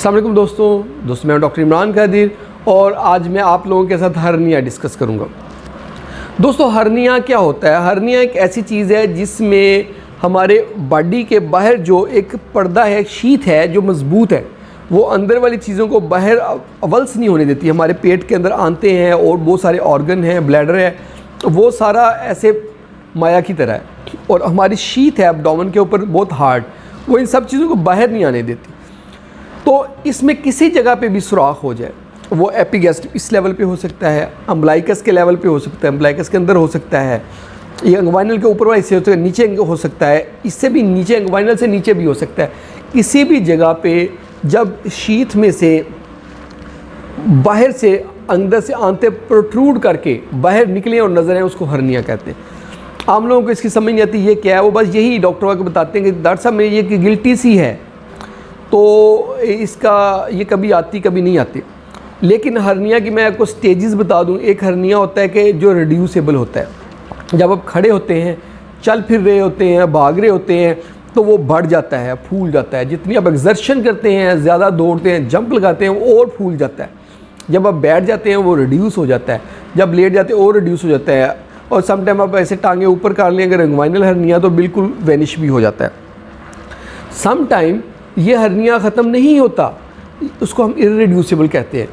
अस्सलाम वालेकुम दोस्तों मैं डॉक्टर इमरान कादिर और आज मैं आप लोगों के साथ हर्निया डिस्कस करूंगा। दोस्तों हर्निया क्या होता है? हर्निया एक ऐसी चीज़ है जिसमें हमारे बॉडी के बाहर जो एक पर्दा है, शीट है जो मज़बूत है, वो अंदर वाली चीज़ों को बाहर अवल्स नहीं होने देती। हमारे पेट के अंदर आते हैं और बहुत सारे ऑर्गन हैं, ब्लैडर है, वो सारा ऐसे माया की तरह है और हमारी शीट है एब्डोमेन के ऊपर बहुत हार्ड, वो इन सब चीज़ों को बाहर नहीं आने देती। तो इसमें किसी जगह पे भी सुराख हो जाए, वो एपिगैस्ट्रिक इस लेवल पे हो सकता है, अम्बलाइकस के लेवल पे हो सकता है, अम्बलाइकस के अंदर हो सकता है, ये अंगवाइनल के ऊपर वाला इससे होता है, नीचे हो सकता है, इससे भी नीचे अंगवाइनल से नीचे भी हो सकता है। किसी भी जगह पे जब शीथ में से बाहर से अंदर से आंतें प्रोट्रूड करके बाहर निकले और नज़र आए, उसको हर्निया कहते हैं। आम लोगों को इसकी समझ नहीं आती ये क्या है, वो बस यही डॉक्टर को बताते हैं कि डॉक्टर साहब मेरी ये गिल्टी सी है, तो इसका ये कभी आती कभी नहीं आती। लेकिन हर्निया की मैं आपको स्टेजेस बता दूं। एक हर्निया होता है कि जो रिड्यूसेबल होता है, जब आप खड़े होते हैं, चल फिर रहे होते हैं, भाग रहे होते हैं, तो वो बढ़ जाता है, फूल जाता है। जितनी आप एक्सर्शन करते हैं, ज़्यादा दौड़ते हैं, जंप लगाते हैं, वो और फूल जाता है। जब आप बैठ जाते हैं वो रिड्यूस हो जाता है, जब लेट जाते हैं और रिड्यूस हो जाता है, और समटाइम आप ऐसे टांगे ऊपर कर लें अगर इंग्वाइनल हर्निया तो बिल्कुल वैनिश भी हो जाता है। समटाइम ये हर्निया ख़त्म नहीं होता, उसको हम इररिड्यूसिबल कहते हैं।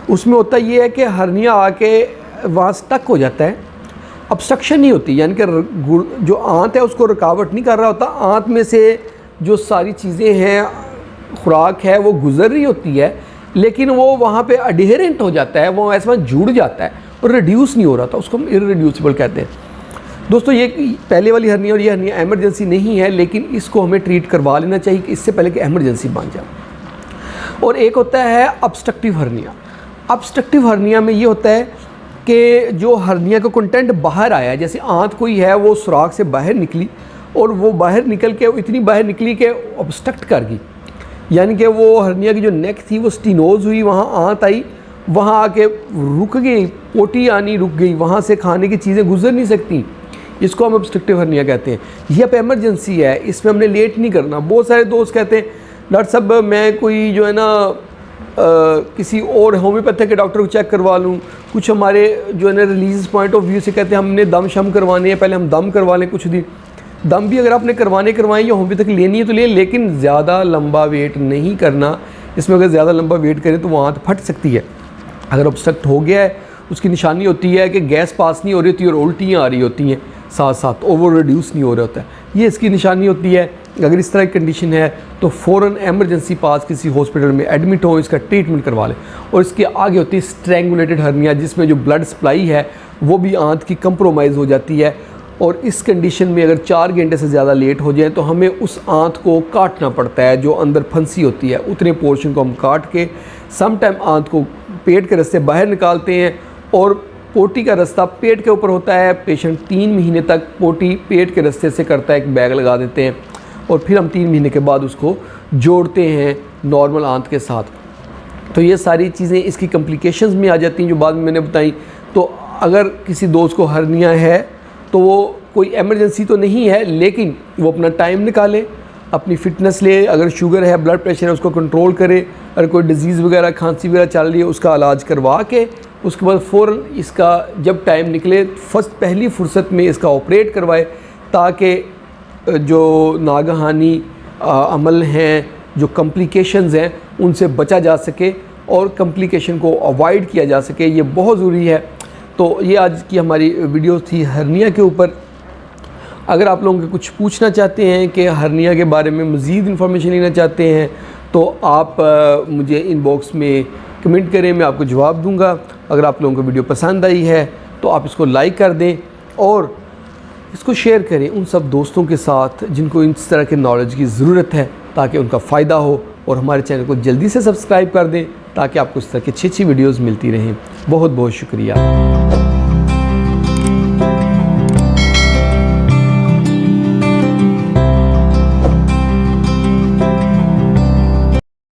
उसमें होता ये है कि हर्निया आके वहाँ स्टक हो जाता है, ऑब्स्ट्रक्शन नहीं होती, यानी कि जो आंत है उसको रुकावट नहीं कर रहा होता। आंत में से जो सारी चीज़ें हैं, खुराक है, वो गुजर रही होती है, लेकिन वो वहाँ पे अडहेरेंट हो जाता है, वो ऐसे वहाँ जुड़ जाता है और रिड्यूस नहीं हो रहा था, उसको हम इररिड्यूसिबल कहते हैं। दोस्तों ये पहले वाली हर्निया और ये हर्निया एमरजेंसी नहीं है, लेकिन इसको हमें ट्रीट करवा लेना चाहिए कि इससे पहले कि एमरजेंसी बन जाए। और एक होता है ऑब्स्ट्रक्टिव हर्निया। ऑब्स्ट्रक्टिव हर्निया में ये होता है कि जो हर्निया का कंटेंट बाहर आया है, जैसे आंत कोई है वो सुराख से बाहर निकली और वो बाहर निकल के इतनी बाहर निकली कि ऑब्स्ट्रक्ट कर गई, यानी कि वो हर्निया की जो नेक थी वो स्टीनोज हुई, वहाँ आंत आई, वहाँ आके रुक गई, पोटी आनी रुक गई, वहाँ से खाने की चीज़ें गुजर नहीं सकती, इसको हम ऑब्स्ट्रक्टिव हर्निया कहते हैं। ये अब एमरजेंसी है, इसमें हमने लेट नहीं करना। बहुत सारे दोस्त कहते हैं डॉक्टर साहब मैं कोई जो है ना किसी और होम्योपैथिक के डॉक्टर को चेक करवा लूँ, कुछ हमारे जो है ना रिलीजियस पॉइंट ऑफ व्यू से कहते हैं हमने दम शम करवाने हैं, पहले हम दम करवा लें कुछ दिन। दम भी अगर आपने करवाएं या होम्योपैथिक लेनी है तो ले, लेकिन ज़्यादा लंबा वेट नहीं करना। इसमें अगर ज़्यादा लंबा वेट करें तो वो आंत फट सकती है। अगर ऑब्स्ट्रक्ट हो गया है उसकी निशानी होती है कि गैस पास नहीं हो रही होती और उल्टियाँ आ रही होती हैं साथ साथ, और वो रिड्यूस नहीं हो रहा होता है, ये इसकी निशानी होती है। अगर इस तरह की कंडीशन है तो फ़ौरन एमरजेंसी पास किसी हॉस्पिटल में एडमिट हो, इसका ट्रीटमेंट करवा लें। और इसके आगे होती है स्ट्रैंगुलेटेड हर्निया, जिसमें जो ब्लड सप्लाई है वो भी आंत की कंप्रोमाइज़ हो जाती है। और इस कंडीशन में अगर 4 घंटे से ज़्यादा लेट हो जाए तो हमें उस आंत को काटना पड़ता है, जो अंदर फंसी होती है उतने पोर्शन को हम काट के समटाइम आंत को पेट के रास्ते बाहर निकालते हैं। और पोटी का रास्ता पेट के ऊपर होता है। पेशेंट 3 महीने तक पोटी पेट के रास्ते से करता है, एक बैग लगा देते हैं और फिर हम 3 महीने के बाद उसको जोड़ते हैं नॉर्मल आंत के साथ। तो ये सारी चीज़ें इसकी कॉम्प्लिकेशंस में आ जाती हैं जो बाद में मैंने बताई। तो अगर किसी दोस्त को हर्निया है तो वो कोई एमरजेंसी तो नहीं है, लेकिन वो अपना टाइम निकाले, अपनी फ़िटनेस ले, अगर शुगर है, ब्लड प्रेशर है, उसको कंट्रोल करे, अगर कोई डिज़ीज़ वगैरह, खांसी वगैरह चल रही है, उसका इलाज करवा के उसके बाद फ़ौरन इसका जब टाइम निकले पहली फुर्सत में इसका ऑपरेट करवाए, ताकि जो नागहानी अमल हैं, जो कॉम्प्लिकेशंस हैं, उनसे बचा जा सके और कॉम्प्लिकेशन को अवॉइड किया जा सके। ये बहुत ज़रूरी है। तो ये आज की हमारी वीडियो थी हर्निया के ऊपर। अगर आप लोगों के कुछ पूछना चाहते हैं कि हर्निया के बारे में मज़ीद इन्फॉर्मेशन लेना चाहते हैं तो आप मुझे इनबॉक्स में कमेंट करें, मैं आपको जवाब दूंगा। अगर आप लोगों को वीडियो पसंद आई है तो आप इसको लाइक कर दें और इसको शेयर करें उन सब दोस्तों के साथ जिनको इस तरह के नॉलेज की ज़रूरत है, ताकि उनका फ़ायदा हो। और हमारे चैनल को जल्दी से सब्सक्राइब कर दें ताकि आपको इस तरह की अच्छी वीडियोज़ मिलती रहें। बहुत बहुत शुक्रिया।